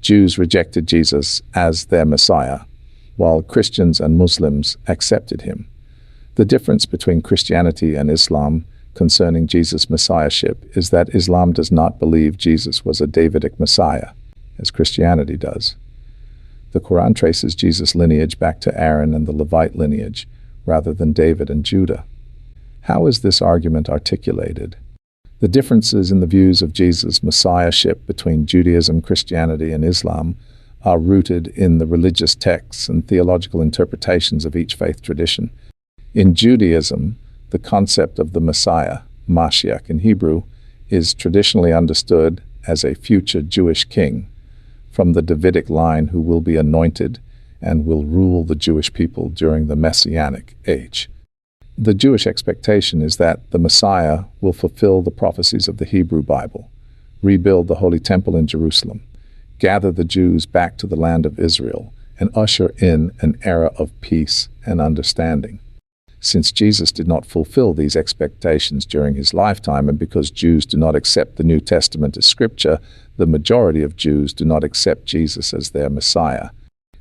Jews rejected Jesus as their Messiah, while Christians and Muslims accepted him. The difference between Christianity and Islam concerning Jesus' messiahship is that Islam does not believe Jesus was a Davidic Messiah, as Christianity does. The Quran traces Jesus' lineage back to Aaron and the Levite lineage, rather than David and Judah. How is this argument articulated? The differences in the views of Jesus' messiahship between Judaism, Christianity, and Islam are rooted in the religious texts and theological interpretations of each faith tradition. In Judaism, the concept of the Messiah, Mashiach in Hebrew, is traditionally understood as a future Jewish king from the Davidic line who will be anointed and will rule the Jewish people during the Messianic Age. The Jewish expectation is that the Messiah will fulfill the prophecies of the Hebrew Bible, rebuild the Holy Temple in Jerusalem, gather the Jews back to the land of Israel, and usher in an era of peace and understanding. Since Jesus did not fulfill these expectations during his lifetime, and because Jews do not accept the New Testament as scripture, the majority of Jews do not accept Jesus as their Messiah.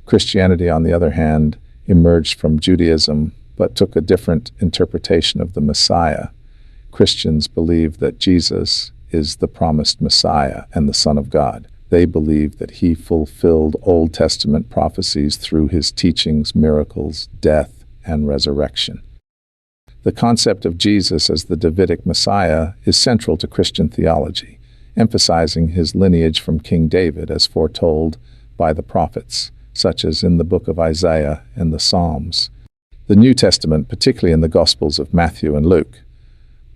Christianity, on the other hand, emerged from Judaism, but took a different interpretation of the Messiah. Christians believe that Jesus is the promised Messiah and the Son of God. They believe that he fulfilled Old Testament prophecies through his teachings, miracles, death, and resurrection. The concept of Jesus as the Davidic Messiah is central to Christian theology, emphasizing his lineage from King David as foretold by the prophets, such as in the book of Isaiah and the Psalms. The New Testament, particularly in the Gospels of Matthew and Luke,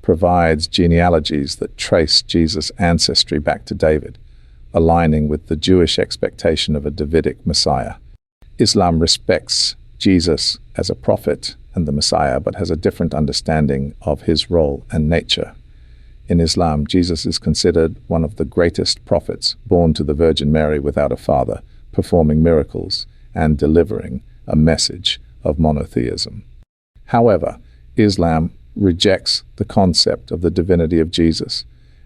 provides genealogies that trace Jesus' ancestry back to David, aligning with the Jewish expectation of a Davidic Messiah. Islam respects Jesus as a prophet and the Messiah, but has a different understanding of his role and nature. In Islam, Jesus is considered one of the greatest prophets, born to the Virgin Mary without a father, performing miracles and delivering a message of monotheism. However, Islam rejects the concept of the divinity of Jesus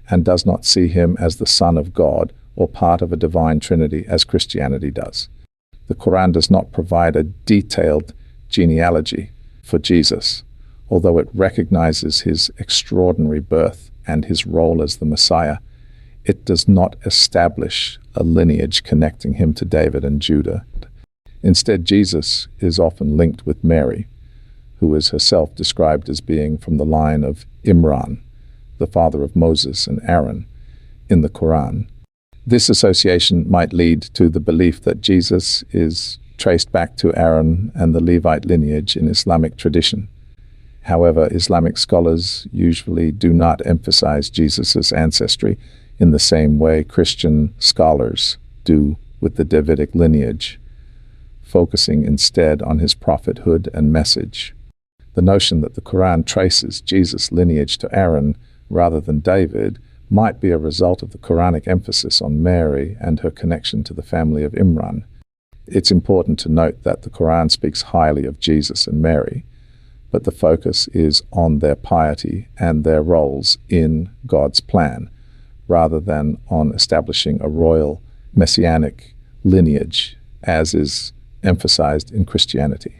and does not see him as the Son of God or part of a divine trinity as Christianity does. The Quran does not provide a detailed genealogy for Jesus, although it recognizes his extraordinary birth and his role as the Messiah. It does not establish a lineage connecting him to David and Judah. Instead, Jesus is often linked with Mary, who is herself described as being from the line of Imran, the father of Moses and Aaron, in the Quran. This association might lead to the belief that Jesus is traced back to Aaron and the Levite lineage in Islamic tradition. However, Islamic scholars usually do not emphasize Jesus' ancestry in the same way Christian scholars do with the Davidic lineage, focusing instead on his prophethood and message. The notion that the Quran traces Jesus' lineage to Aaron rather than David might be a result of the Quranic emphasis on Mary and her connection to the family of Imran. It's important to note that the Quran speaks highly of Jesus and Mary, but the focus is on their piety and their roles in God's plan, rather than on establishing a royal messianic lineage, as is emphasized in Christianity.